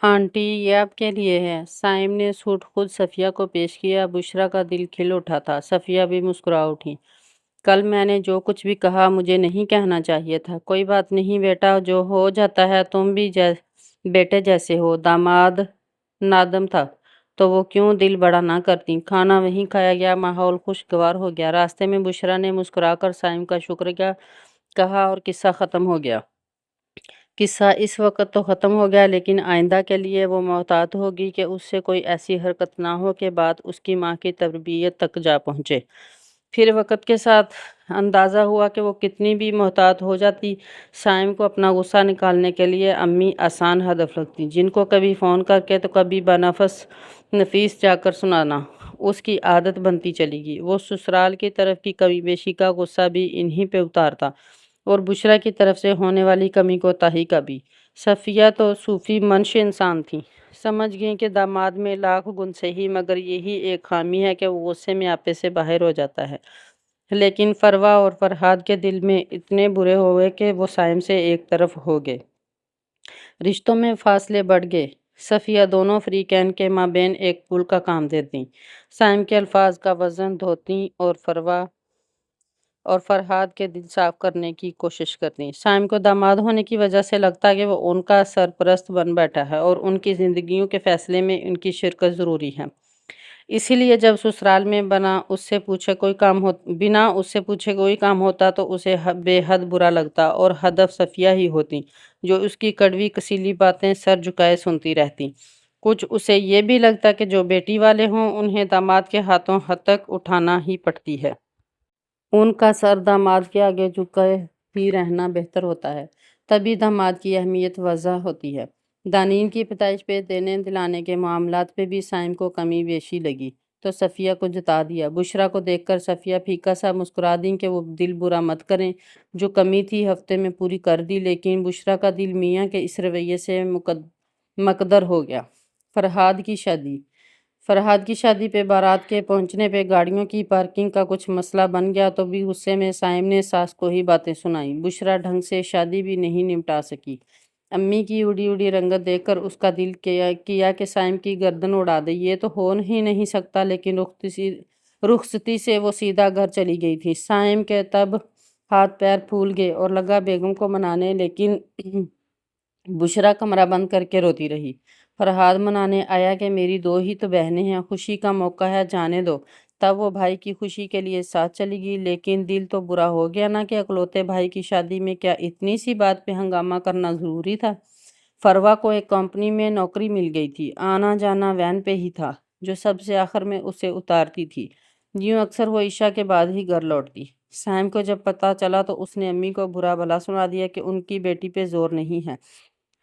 Aunty یہ آپ کے لیے ہے۔ سائم نے سوٹ خود صفیہ کو پیش کیا۔ بشریٰ کا دل کھل اٹھا تھا۔ صفیہ بھی مسکرا اٹھی۔ کل میں نے جو کچھ بھی کہا مجھے نہیں کہنا چاہیے تھا۔ کوئی بات نہیں بیٹا، جو ہو جاتا ہے، تم بھی بیٹے جیسے ہو۔ داماد نادم تھا تو وہ کیوں دل بڑا نہ کرتی۔ کھانا وہیں کھایا گیا، ماحول خوشگوار ہو گیا۔ راستے میں بشریٰ نے مسکرا کر سائم کا شکریہ کہا اور قصہ ختم ہو گیا۔ قصہ اس وقت تو ختم ہو گیا، لیکن آئندہ کے لیے وہ محتاط ہوگی کہ اس سے کوئی ایسی حرکت نہ ہو کہ بات اس کی ماں کی تربیت تک جا پہنچے۔ پھر وقت کے ساتھ اندازہ ہوا کہ وہ کتنی بھی محتاط ہو جاتی، سائم کو اپنا غصہ نکالنے کے لیے امی آسان ہدف لگتی، جن کو کبھی فون کر کے تو کبھی بنفس نفیس جا کر سنانا اس کی عادت بنتی چلی گئی۔ وہ سسرال کی طرف کی کمی بیشی کا غصہ بھی انہی پہ اتارتا اور بشریٰ کی طرف سے ہونے والی کمی کوتاہی کا بھی۔ صفیہ تو صوفی منش انسان تھی، سمجھ گئیں کہ داماد میں لاکھ گن سہی مگر یہی ایک خامی ہے کہ وہ غصے میں آپے سے باہر ہو جاتا ہے۔ لیکن فروا اور فرحاد کے دل میں اتنے برے ہوئے کہ وہ سائم سے ایک طرف ہو گئے۔ رشتوں میں فاصلے بڑھ گئے۔ صفیہ دونوں فریقین کے مابین ایک پل کا کام دیتی، سائم کے الفاظ کا وزن دھوتی اور فروا اور فرحاد کے دل صاف کرنے کی کوشش کرتی۔ سائم کو داماد ہونے کی وجہ سے لگتا کہ وہ ان کا سرپرست بن بیٹھا ہے اور ان کی زندگیوں کے فیصلے میں ان کی شرکت ضروری ہے۔ اسی لیے جب سسرال میں بنا اس سے پوچھے کوئی کام ہوتا تو اسے بے حد برا لگتا اور ہدف صفیہ ہی ہوتی، جو اس کی کڑوی کسیلی باتیں سر جھکائے سنتی رہتی۔ کچھ اسے یہ بھی لگتا کہ جو بیٹی والے ہوں انہیں داماد کے ہاتھوں ہتک اٹھانا ہی پڑتی ہے۔ ان کا سر داماد کے آگے جھکے ہی رہنا بہتر ہوتا ہے، تبھی داماد کی اہمیت واضح ہوتی ہے۔ دانین کی پیدائش پہ دینے دلانے کے معاملات پہ بھی سائم کو کمی بیشی لگی تو صفیہ کو جتا دیا۔ بشریٰ کو دیکھ کر صفیہ پھیکا سا مسکرا دیں کہ وہ دل برا مت کریں، جو کمی تھی ہفتے میں پوری کر دی۔ لیکن بشریٰ کا دل میاں کے اس رویے سے مکدر ہو گیا۔ فرحاد کی شادی پہ بارات کے پہنچنے پہ گاڑیوں کی پارکنگ کا کچھ مسئلہ بن گیا تو بھی غصے میں سائم نے ساس کو ہی باتیں سنائیں۔ بشریٰ ڈھنگ سے شادی بھی نہیں نمٹا سکی۔ امی کی اڑی اڑی رنگت دیکھ کر اس کا دل کیا کہ سائم کی گردن اڑا دے، یہ تو ہو ہی نہیں سکتا، لیکن رخصتی سے وہ سیدھا گھر چلی گئی تھی۔ سائم کے تب ہاتھ پیر پھول گئے اور لگا بیگم کو منانے، لیکن بشریٰ کمرہ بند کر کے روتی رہی۔ فرحاد منانے آیا کہ میری دو ہی تو بہنیں ہیں، خوشی کا موقع ہے، جانے دو۔ تب وہ بھائی کی خوشی کے لیے ساتھ چلی گئی، لیکن دل تو برا ہو گیا نا کہ اکلوتے بھائی کی شادی میں کیا اتنی سی بات پہ ہنگامہ کرنا ضروری تھا۔ فروا کو ایک کمپنی میں نوکری مل گئی تھی، آنا جانا وین پہ ہی تھا، جو سب سے آخر میں اسے اتارتی تھی۔ یوں اکثر وہ عشاء کے بعد ہی گھر لوٹتی۔ سائم کو جب پتہ چلا تو اس نے امی کو برا بھلا سنا دیا کہ ان کی بیٹی پہ زور نہیں ہے۔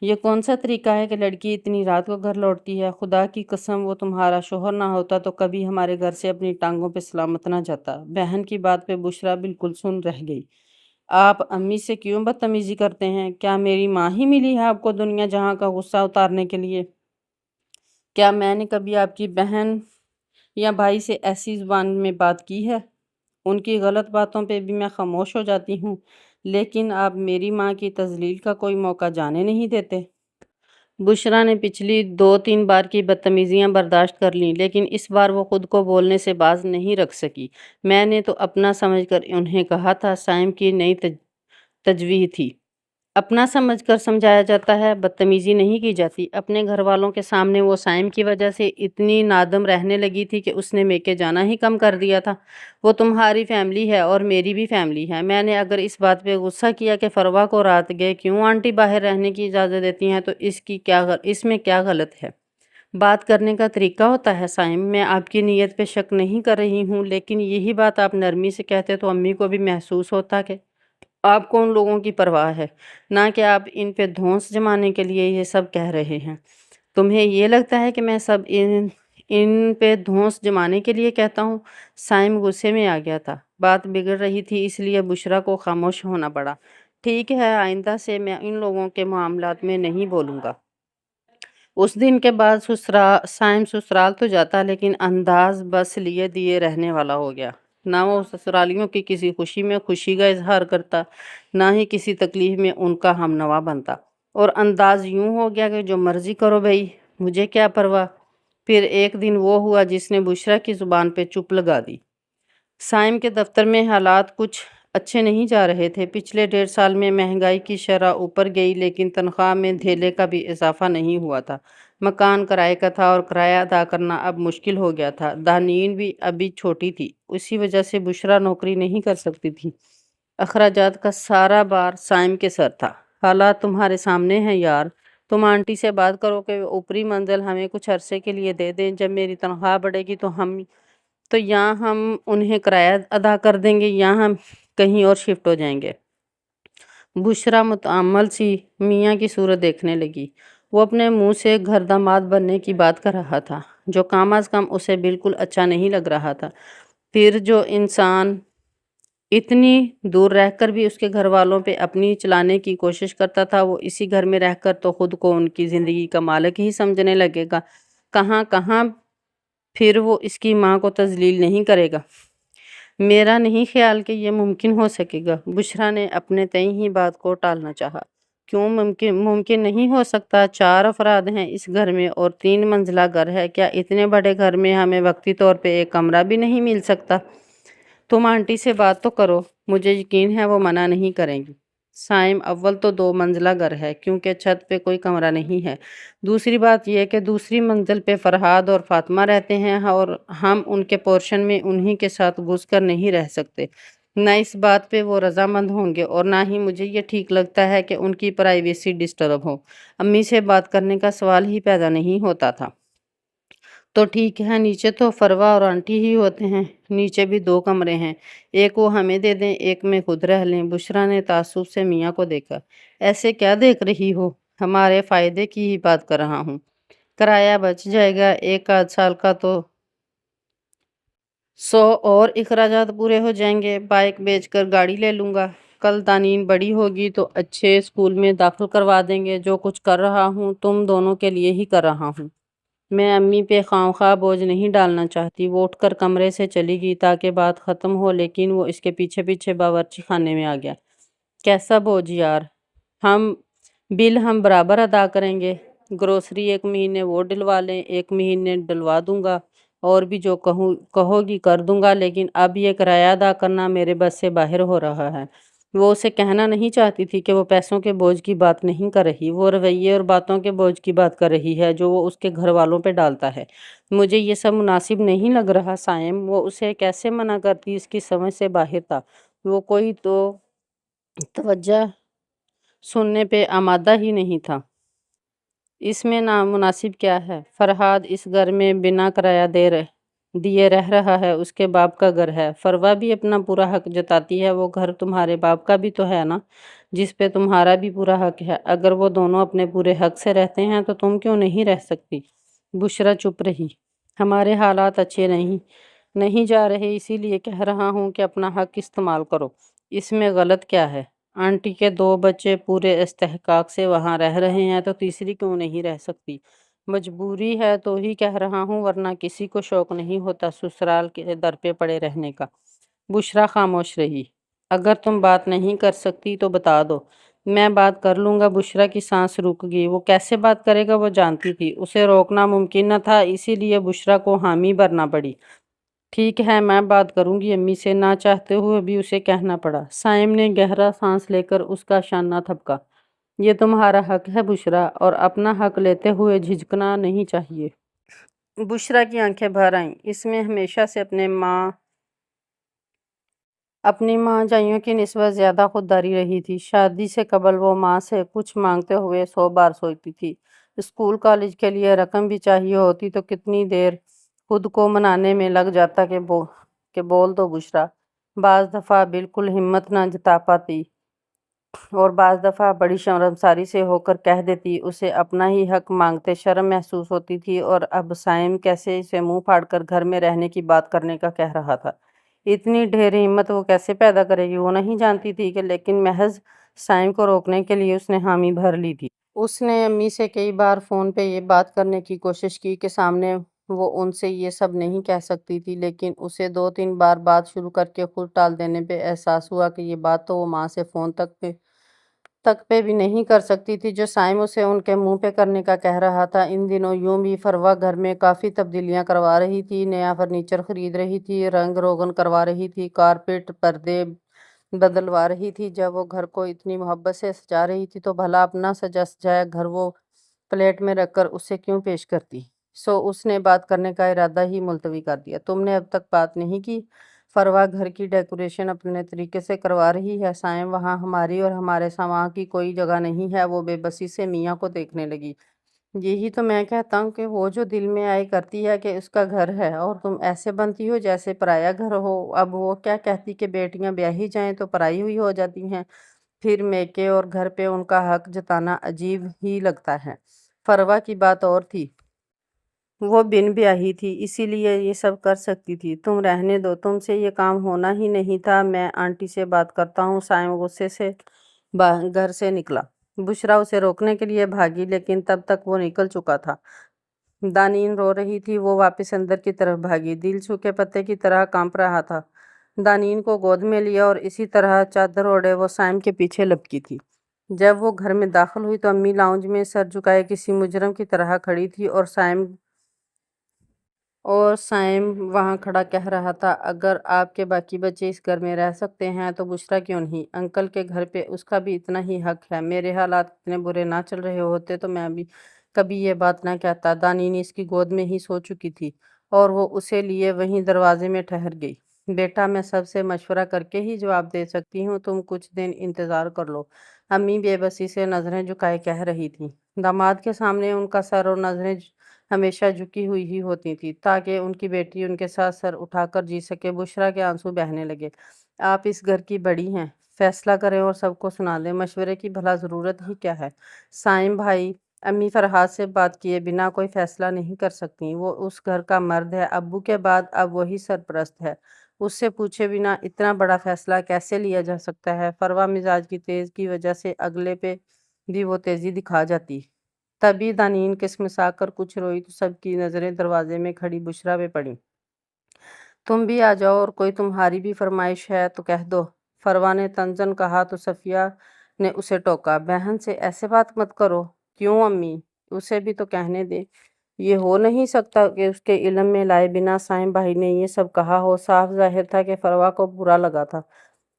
یہ کون سا طریقہ ہے کہ لڑکی اتنی رات کو گھر لوٹتی ہے؟ خدا کی قسم وہ تمہارا شوہر نہ ہوتا تو کبھی ہمارے گھر سے اپنی ٹانگوں پہ سلامت نہ جاتا۔ بہن کی بات پہ بشریٰ بالکل سن رہ گئی۔ آپ امی سے کیوں بدتمیزی کرتے ہیں؟ کیا میری ماں ہی ملی ہے آپ کو دنیا جہاں کا غصہ اتارنے کے لیے؟ کیا میں نے کبھی آپ کی بہن یا بھائی سے ایسی زبان میں بات کی ہے؟ ان کی غلط باتوں پہ بھی میں خاموش ہو جاتی ہوں، لیکن آپ میری ماں کی تذلیل کا کوئی موقع جانے نہیں دیتے۔ بشریٰ نے پچھلی 2-3 بار کی بدتمیزیاں برداشت کر لیں، لیکن اس بار وہ خود کو بولنے سے باز نہیں رکھ سکی۔ میں نے تو اپنا سمجھ کر انہیں کہا تھا۔ سائم کی نئی تجویز تھی، اپنا سمجھ کر سمجھایا جاتا ہے، بدتمیزی نہیں کی جاتی۔ اپنے گھر والوں کے سامنے وہ سائم کی وجہ سے اتنی نادم رہنے لگی تھی کہ اس نے میکے جانا ہی کم کر دیا تھا۔ وہ تمہاری فیملی ہے اور میری بھی فیملی ہے۔ میں نے اگر اس بات پہ غصہ کیا کہ فروا کو رات گئے کیوں آنٹی باہر رہنے کی اجازت دیتی ہیں تو اس میں کیا غلط ہے؟ بات کرنے کا طریقہ ہوتا ہے سائم۔ میں آپ کی نیت پہ شک نہیں کر رہی ہوں، لیکن یہی بات آپ نرمی سے کہتے تو امی کو بھی محسوس ہوتا کہ آپ کو ان لوگوں کی پرواہ ہے، نہ کہ آپ ان پہ دھونس جمانے کے لیے یہ سب کہہ رہے ہیں۔ تمہیں یہ لگتا ہے کہ میں سب ان پہ دھونس جمانے کے لیے کہتا ہوں؟ سائم غصے میں آ گیا تھا، بات بگڑ رہی تھی، اس لیے بشریٰ کو خاموش ہونا پڑا۔ ٹھیک ہے، آئندہ سے میں ان لوگوں کے معاملات میں نہیں بولوں گا۔ اس دن کے بعد سائم سسرال تو جاتا، لیکن انداز بس لیے دیے رہنے والا ہو گیا۔ نہ وہ سسرالیوں کی کسی خوشی میں خوشی کا اظہار کرتا، نہ ہی کسی تکلیف میں ان کا ہم نوا بنتا۔ اور انداز یوں ہو گیا کہ جو مرضی کرو بھائی، مجھے کیا پرواہ۔ پھر ایک دن وہ ہوا جس نے بشریٰ کی زبان پہ چپ لگا دی۔ سائم کے دفتر میں حالات کچھ اچھے نہیں جا رہے تھے۔ پچھلے 1.5 سال میں مہنگائی کی شرح اوپر گئی، لیکن تنخواہ میں دھیلے کا بھی اضافہ نہیں ہوا تھا۔ مکان کرائے کا تھا اور کرایہ ادا کرنا اب مشکل ہو گیا تھا۔ دانین بھی ابھی چھوٹی تھی، اسی وجہ سے بشریٰ نوکری نہیں کر سکتی تھی۔ اخراجات کا سارا بار سائم کے سر تھا۔ حالات تمہارے سامنے ہیں یار، تم آنٹی سے بات کرو کہ وہ اوپری منزل ہمیں کچھ عرصے کے لیے دے دیں۔ جب میری تنخواہ بڑھے گی تو یا ہم انہیں کرایہ ادا کر دیں گے یا ہم کہیں اور شفٹ ہو جائیں گے۔ بشریٰ متامل سی میاں کی صورت دیکھنے لگی۔ وہ اپنے منہ سے گھر داماد بننے کی بات کر رہا تھا، جو کم از کم اسے بالکل اچھا نہیں لگ رہا تھا۔ پھر جو انسان اتنی دور رہ کر بھی اس کے گھر والوں پہ اپنی چلانے کی کوشش کرتا تھا، وہ اسی گھر میں رہ کر تو خود کو ان کی زندگی کا مالک ہی سمجھنے لگے گا، کہاں پھر وہ اس کی ماں کو تذلیل نہیں کرے گا۔ میرا نہیں خیال کہ یہ ممکن ہو سکے گا۔ بشریٰ نے اپنے تئیں ہی بات کو ٹالنا چاہا۔ کیوں ممکن نہیں ہو سکتا؟ 4 افراد ہیں اس گھر میں اور 3 منزلہ گھر ہے۔ کیا اتنے بڑے گھر میں ہمیں وقتی طور پہ ایک کمرہ بھی نہیں مل سکتا؟ تم آنٹی سے بات تو کرو، مجھے یقین ہے وہ منع نہیں کریں گی۔ سائم، اول تو 2 منزلہ گھر ہے کیونکہ چھت پہ کوئی کمرہ نہیں ہے۔ دوسری بات یہ کہ دوسری منزل پہ فرحاد اور فاطمہ رہتے ہیں اور ہم ان کے پورشن میں انہی کے ساتھ گھس کر نہیں رہ سکتے۔ نہ اس بات پہ وہ رضامند ہوں گے اور نہ ہی مجھے یہ ٹھیک لگتا ہے کہ ان کی پرائیویسی ڈسٹرب ہو۔ امی سے بات کرنے کا سوال ہی پیدا نہیں ہوتا تھا۔ تو ٹھیک ہے، نیچے تو فروا اور آنٹی ہی ہوتے ہیں، نیچے بھی 2 کمرے ہیں، ایک وہ ہمیں دے دیں، ایک میں خود رہ لیں۔ بشریٰ نے تعصب سے میاں کو دیکھا۔ ایسے کیا دیکھ رہی ہو؟ ہمارے فائدے کی ہی بات کر رہا ہوں۔ کرایہ بچ جائے گا، 1 سال کا تو 100 اور اخراجات پورے ہو جائیں گے۔ بائک بیچ کر گاڑی لے لوں گا۔ کل دانین بڑی ہوگی تو اچھے اسکول میں داخل کروا دیں گے۔ جو کچھ کر رہا ہوں تم دونوں کے لیے ہی کر رہا ہوں۔ میں امی پہ خواہ بوجھ نہیں ڈالنا چاہتی۔ وہ اٹھ کر کمرے سے چلی گئی تاکہ بات ختم ہو، لیکن وہ اس کے پیچھے باورچی خانے میں آ گیا۔ کیسا بوجھ یار؟ بل ہم برابر ادا کریں گے۔ گروسری 1 مہینے وہ ڈلوا لیں، 1 مہینے ڈلوا دوں گا، اور بھی جو کہو گی کر دوں گا، لیکن اب یہ کرایہ ادا کرنا میرے بس سے باہر ہو رہا ہے۔ وہ اسے کہنا نہیں چاہتی تھی کہ وہ پیسوں کے بوجھ کی بات نہیں کر رہی، وہ رویے اور باتوں کے بوجھ کی بات کر رہی ہے جو وہ اس کے گھر والوں پہ ڈالتا ہے۔ مجھے یہ سب مناسب نہیں لگ رہا سائم۔ وہ اسے کیسے منع کرتی، اس کی سمجھ سے باہر تھا۔ وہ کوئی تو توجہ سننے پہ آمادہ ہی نہیں تھا۔ اس میں نامناسب کیا ہے؟ فرحاد اس گھر میں بنا کرایہ دیے رہ رہا ہے، اس کے باپ کا گھر ہے۔ فروا بھی اپنا پورا حق جتاتی ہے۔ وہ گھر تمہارے باپ کا بھی تو ہے نا، جس پہ تمہارا بھی پورا حق ہے۔ اگر وہ دونوں اپنے پورے حق سے رہتے ہیں تو تم کیوں نہیں رہ سکتی؟ بشریٰ چپ رہی۔ ہمارے حالات اچھے نہیں جا رہے، اسی لیے کہہ رہا ہوں کہ اپنا حق استعمال کرو۔ اس میں غلط کیا ہے؟ آنٹی کے 2 بچے پورے استحقاق سے وہاں رہ رہے ہیں تو تیسری کیوں نہیں رہ سکتی؟ مجبوری ہے تو ہی کہہ رہا ہوں، ورنہ کسی کو شوق نہیں ہوتا سسرال کے در پہ پڑے رہنے کا۔ بشریٰ خاموش رہی۔ اگر تم بات نہیں کر سکتی تو بتا دو، میں بات کر لوں گا۔ بشریٰ کی سانس رک گئی۔ وہ کیسے بات کرے گا وہ جانتی تھی، اسے روکنا ممکن نہ تھا، اسی لیے بشریٰ کو حامی بھرنا پڑی۔ ٹھیک ہے، میں بات کروں گی امی سے۔ نہ چاہتے ہوئے بھی اسے کہنا پڑا۔ سائم نے گہرا سانس لے کر اس کا شانہ تھپکا۔ یہ تمہارا حق ہے بشریٰ، اور اپنا حق لیتے ہوئے جھجکنا نہیں چاہیے۔ بشریٰ کی آنکھیں بھر آئیں۔ اس میں ہمیشہ سے اپنی ماں جائیوں کی نسبت زیادہ خودداری رہی تھی۔ شادی سے قبل وہ ماں سے کچھ مانگتے ہوئے 100 بار سوچتی تھی۔ اسکول کالج کے لیے رقم بھی چاہیے ہوتی تو کتنی دیر خود کو منانے میں لگ جاتا کہ بول دو بشریٰ۔ بعض دفعہ بالکل ہمت نہ جتا پاتی اور بعض دفعہ بڑی شرمساری سے ہو کر کہہ دیتی۔ اسے اپنا ہی حق مانگتے شرم محسوس ہوتی تھی، اور اب سائم کیسے اسے منہ پھاڑ کر گھر میں رہنے کی بات کرنے کا کہہ رہا تھا۔ اتنی ڈھیر ہمت وہ کیسے پیدا کرے گی وہ نہیں جانتی تھی کہ لیکن محض سائم کو روکنے کے لیے اس نے حامی بھر لی تھی۔ اس نے امی سے کئی بار فون پہ یہ بات کرنے کی کوشش کی کہ سامنے وہ ان سے یہ سب نہیں کہہ سکتی تھی، لیکن اسے 2-3 بار بات شروع کر کے خود ٹال دینے پہ احساس ہوا کہ یہ بات تو وہ ماں سے فون تک پہ تک پہ بھی نہیں کر سکتی تھی جو سائم اسے ان کے منہ پہ کرنے کا کہہ رہا تھا۔ ان دنوں یوں بھی فروا گھر میں کافی تبدیلیاں کروا رہی تھی، نیا فرنیچر خرید رہی تھی، رنگ روغن کروا رہی تھی، کارپیٹ پردے بدلوا رہی تھی۔ جب وہ گھر کو اتنی محبت سے سجا رہی تھی تو بھلا اپنا سجا سجایا گھر وہ پلیٹ میں رکھ کر اسے کیوں پیش کرتی؟ اس نے بات کرنے کا ارادہ ہی ملتوی کر دیا۔ تم نے اب تک بات نہیں کی؟ فروا گھر کی ڈیکوریشن اپنے طریقے سے کروا رہی ہے سائم، وہاں ہماری اور ہمارے سامان کی کوئی جگہ نہیں ہے۔ وہ بے بسی سے میاں کو دیکھنے لگی۔ یہی تو میں کہتا ہوں کہ وہ جو دل میں آئے کرتی ہے کہ اس کا گھر ہے اور تم ایسے بنتی ہو جیسے پرایا گھر ہو۔ اب وہ کیا کہتی کہ بیٹیاں بیاہی جائیں تو پرائی ہوئی ہو جاتی ہیں، پھر میکے اور گھر پہ ان کا حق جتانا عجیب ہی لگتا ہے۔ فروا کی بات اور تھی۔ وہ بن بیاہی تھی، اسی لیے یہ سب کر سکتی تھی۔ تم رہنے دو، تم سے یہ کام ہونا ہی نہیں تھا۔ میں آنٹی سے بات کرتا ہوں۔ سائم غصے سے گھر سے نکلا۔ بشرا اسے روکنے کے لیے بھاگی لیکن تب تک وہ نکل چکا تھا۔ دانین رو رہی تھی، وہ واپس اندر کی طرف بھاگی، دل سوکھے پتے کی طرح کانپ رہا تھا۔ دانین کو گود میں لیا اور اسی طرح چادر اوڑھے وہ سائم کے پیچھے لپکی تھی۔ جب وہ گھر میں داخل ہوئی تو امی لاؤنج میں سر جھکائے کسی مجرم کی طرح کھڑی تھی اور سائم وہاں کھڑا کہہ رہا تھا، اگر آپ کے باقی بچے اس گھر میں رہ سکتے ہیں تو بشرا کیوں نہیں؟ انکل کے گھر پہ اس کا بھی اتنا ہی حق ہے۔ میرے حالات اتنے برے نہ چل رہے ہوتے تو میں بھی کبھی یہ بات نہ کہتا۔ دانین اس کی گود میں ہی سو چکی تھی اور وہ اسے لیے وہیں دروازے میں ٹھہر گئی۔ بیٹا میں سب سے مشورہ کر کے ہی جواب دے سکتی ہوں، تم کچھ دن انتظار کر لو، امی بے بسی سے نظریں جھکائے کہہ رہی تھی۔ داماد کے سامنے ان کا سر اور نظریں ہمیشہ جھکی ہوئی ہی ہوتی تھی تاکہ ان کی بیٹی ان کے ساتھ سر اٹھا کر جی سکے۔ بشرا کے آنسو بہنے لگے۔ آپ اس گھر کی بڑی ہیں، فیصلہ کریں اور سب کو سنا دیں، مشورے کی بھلا ضرورت ہی کیا ہے؟ سائم بھائی، امی فرحاد سے بات کیے بنا کوئی فیصلہ نہیں کر سکتی، وہ اس گھر کا مرد ہے، ابو کے بعد اب وہی سرپرست ہے، اس سے پوچھے بنا اتنا بڑا فیصلہ کیسے لیا جا سکتا ہے؟ فروا مزاج کی تیز کی وجہ سے اگلے پہ بھی وہ تیزی دکھا جاتی۔ تبھی دانین کسمسا کر کچھ روئی تو سب کی نظریں دروازے میں کھڑی بشرا پہ پڑیں۔ تم بھی آ جاؤ اور کوئی تمہاری بھی فرمائش ہے تو کہہ دو، فروا نے تنزن کہا تو صفیہ نے اسے ٹوکا، بہن سے ایسے بات مت کرو۔ کیوں امی؟ اسے بھی تو کہنے دیں، یہ ہو نہیں سکتا کہ اس کے علم میں لائے بنا سائم بھائی نے یہ سب کہا ہو۔ صاف ظاہر تھا کہ فروا کو برا لگا تھا۔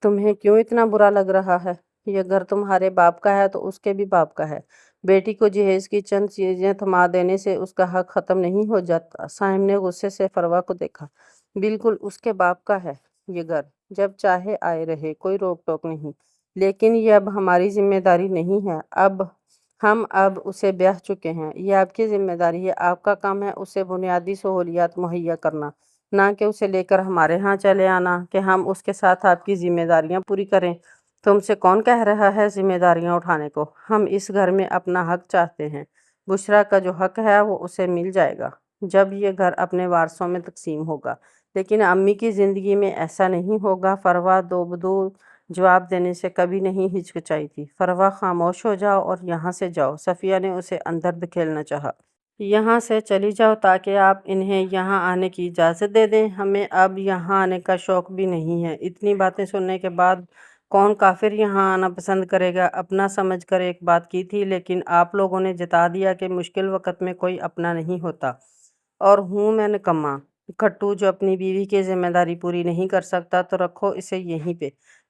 تمہیں کیوں اتنا برا لگ رہا ہے؟ یہ گھر تمہارے باپ کا ہے تو اس کے بھی باپ کا ہے، بیٹی کو جہیز کی چند چیزیں تھما دینے سے اس کا حق ختم نہیں ہو جاتا۔ سائم نے غصے سے فروا کو دیکھا۔ بالکل اس کے باپ کا ہے یہ گھر، جب چاہے آئے رہے، کوئی روک ٹوک نہیں، لیکن یہ اب ہماری ذمہ داری نہیں ہے۔ ہم اسے بیاہ چکے ہیں، یہ آپ کی ذمہ داری ہے، آپ کا کام ہے اسے بنیادی سہولیات مہیا کرنا، نہ کہ اسے لے کر ہمارے ہاں چلے آنا کہ ہم اس کے ساتھ آپ کی ذمہ داریاں پوری کریں۔ تم سے کون کہہ رہا ہے ذمہ داریاں اٹھانے کو؟ ہم اس گھر میں اپنا حق چاہتے ہیں، بشرا کا جو حق ہے وہ اسے مل جائے گا جب یہ گھر اپنے وارثوں میں تقسیم ہوگا، لیکن امی کی زندگی میں ایسا نہیں ہوگا۔ فروا دو بدو جواب دینے سے کبھی نہیں ہچکچائی تھی۔ فروا خاموش ہو جاؤ اور یہاں سے جاؤ، صفیہ نے اسے اندر دھکیلنا چاہا۔ یہاں سے چلی جاؤ تاکہ آپ انہیں یہاں آنے کی اجازت دے دیں، ہمیں اب یہاں آنے کا شوق بھی نہیں ہے۔ اتنی باتیں سننے کے بعد کون کافر یہاں آنا پسند کرے گا؟ اپنا سمجھ کر ایک بات کی تھی، لیکن آپ لوگوں نے جتا دیا کہ مشکل وقت میں کوئی اپنا نہیں ہوتا، اور ہوں میں نکما کھٹو جو اپنی بیوی کی ذمہ داری پوری نہیں کر سکتا، تو رکھو اسے یہیں پہ،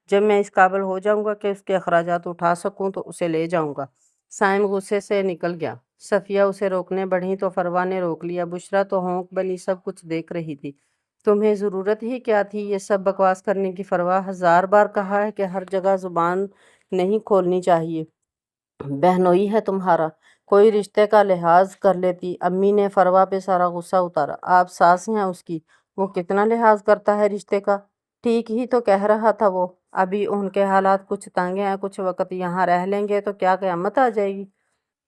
جب میں اس قابل ہو جاؤں گا کہ اس کے اخراجات اٹھا سکوں تو اسے لے جاؤں گا۔ سائم غصے سے نکل گیا۔ صفیہ اسے روکنے بڑھی تو فروا نے روک لیا۔ بشرا تو ہونک بنی سب کچھ دیکھ رہی تھی۔ تمہیں ضرورت ہی کیا تھی یہ سب بکواس کرنے کی؟ فروا، 1000 بار کہا ہے کہ ہر جگہ زبان نہیں کھولنی چاہیے، بہنوئی ہے تمہارا، کوئی رشتے کا لحاظ کر لیتی۔ امی نے فروا پہ سارا غصہ اتارا۔ آپ ساس ہیں اس کی، وہ کتنا لحاظ کرتا ہے رشتے کا؟ ٹھیک ہی تو کہہ رہا تھا وہ، ابھی ان کے حالات کچھ تنگ ہیں، کچھ وقت یہاں رہ لیں گے تو کیا قیامت آ جائے گی؟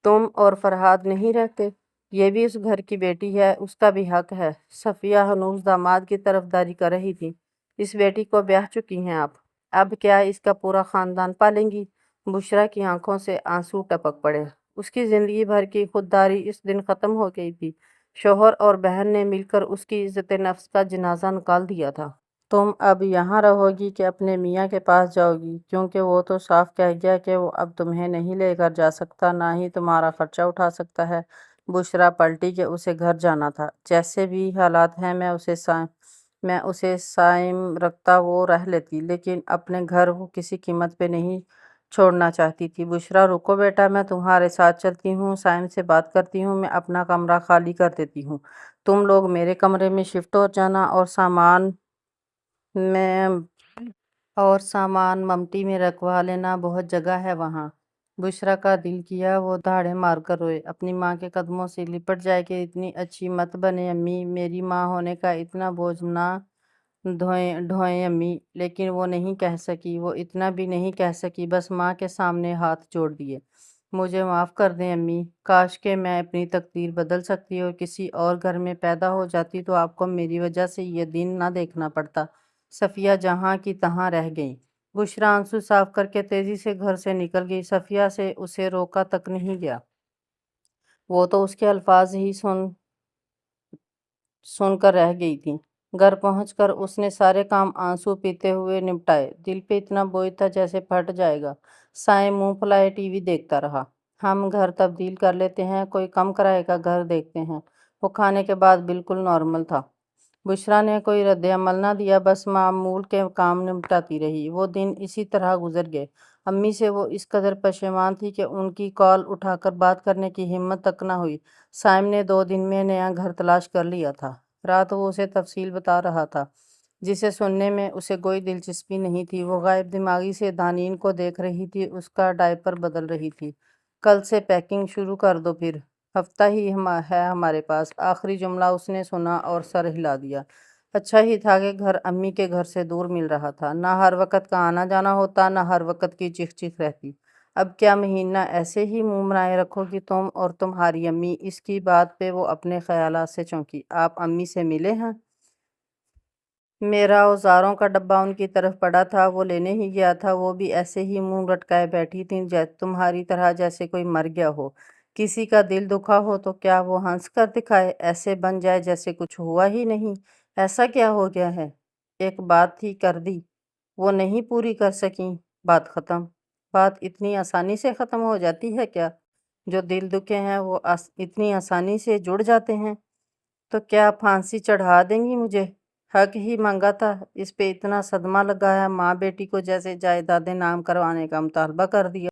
تم اور فرحاد نہیں رہتے، یہ بھی اس گھر کی بیٹی ہے، اس کا بھی حق ہے۔ صفیہ ہنوز داماد کی طرفداری کر رہی تھی۔ اس بیٹی کو بیاہ چکی ہیں آپ، اب کیا اس کا پورا خاندان پالیں گی؟ بشرا کی آنکھوں سے آنسو ٹپک پڑے۔ اس کی زندگی بھر کی خودداری اس دن ختم ہو گئی تھی۔ شوہر اور بہن نے مل کر اس کی عزت نفس کا جنازہ نکال دیا تھا۔ تم اب یہاں رہو گی کہ اپنے میاں کے پاس جاؤ گی؟ کیونکہ وہ تو صاف کہہ گیا کہ وہ اب تمہیں نہیں لے کر جا سکتا، نہ ہی تمہارا خرچہ اٹھا سکتا ہے۔ بشریٰ پلٹی کہ اسے گھر جانا تھا۔ جیسے بھی حالات ہیں میں اسے سائم رکھتا وہ رہ لیتی، لیکن اپنے گھر وہ کسی قیمت پہ نہیں چھوڑنا چاہتی تھی۔ بشریٰ رکو بیٹا، میں تمہارے ساتھ چلتی ہوں، سائم سے بات کرتی ہوں، میں اپنا کمرہ خالی کر دیتی ہوں، تم لوگ میرے کمرے میں شفٹ ہو جانا اور سامان ممٹی میں رکھوا لینا، بہت جگہ ہے وہاں۔ بشریٰ کا دل کیا وہ دھاڑے مار کر روئے، اپنی ماں کے قدموں سے لپٹ جائے کہ اتنی اچھی مت بنے امی، میری ماں ہونے کا اتنا بوجھ نہ ڈھوئیں امی۔ لیکن وہ نہیں کہہ سکی، وہ اتنا بھی نہیں کہہ سکی، بس ماں کے سامنے ہاتھ جوڑ دیے۔ مجھے معاف کر دیں امی، کاش کہ میں اپنی تقدیر بدل سکتی اور کسی اور گھر میں پیدا ہو جاتی تو آپ کو میری وجہ سے یہ دن نہ دیکھنا پڑتا۔ صفیہ جہاں کی تہاں رہ گئیں۔ بشریٰ آنسو صاف کر کے تیزی سے گھر سے نکل گئی، صفیہ سے اسے روکا تک نہیں گیا، وہ تو اس کے الفاظ ہی سن کر رہ گئی تھی۔ گھر پہنچ کر اس نے سارے کام آنسو پیتے ہوئے نپٹائے، دل پہ اتنا بوجھ تھا جیسے پھٹ جائے گا۔ سائم منہ پھلائے ٹی وی دیکھتا رہا۔ ہم گھر تبدیل کر لیتے ہیں، کوئی کم کرائے کا گھر دیکھتے ہیں۔ وہ کھانے کے بعد بالکل نارمل تھا۔ بشریٰ نے کوئی رد عمل نہ دیا، بس معمول کے کام نمٹاتی رہی۔ وہ دن اسی طرح گزر گئے۔ امی سے وہ اس قدر پشیمان تھی کہ ان کی کال اٹھا کر بات کرنے کی ہمت تک نہ ہوئی۔ سائم نے 2 دن میں نیا گھر تلاش کر لیا تھا۔ رات وہ اسے تفصیل بتا رہا تھا، جسے سننے میں اسے کوئی دلچسپی نہیں تھی۔ وہ غائب دماغی سے دانین کو دیکھ رہی تھی، اس کا ڈائپر بدل رہی تھی۔ کل سے پیکنگ شروع کر دو، پھر ہفتہ ہی ہے ہمارے پاس۔ آخری جملہ اس نے سنا اور سر ہلا دیا۔ اچھا ہی تھا کہ گھر امی کے گھر سے دور مل رہا تھا، نہ ہر وقت کا آنا جانا ہوتا، نہ ہر وقت کی چکھ چکھ رہتی۔ اب کیا مہینہ ایسے ہی منہ بنائے رکھو گی تم اور تمہاری امی؟ اس کی بات پہ وہ اپنے خیالات سے چونکی۔ آپ امی سے ملے ہیں؟ میرا اوزاروں کا ڈبہ ان کی طرف پڑا تھا، وہ لینے ہی گیا تھا، وہ بھی ایسے ہی منہ لٹکائے بیٹھی تھیں، تمہاری طرح جیسے کوئی مر گیا ہو۔ کسی کا دل دکھا ہو تو کیا وہ ہنس کر دکھائے، ایسے بن جائے جیسے کچھ ہوا ہی نہیں۔ ایسا کیا ہو گیا ہے؟ ایک بات تھی کر دی، وہ نہیں پوری کر سکیں، بات ختم۔ بات اتنی آسانی سے ختم ہو جاتی ہے کیا؟ جو دل دکھے ہیں وہ اتنی آسانی سے جڑ جاتے ہیں؟ تو کیا پھانسی چڑھا دیں گی مجھے؟ حق ہی مانگا تھا، اس پہ اتنا صدمہ لگا ہے، ماں بیٹی کو جیسے جائیدادیں نام کروانے کا مطالبہ کر دیا۔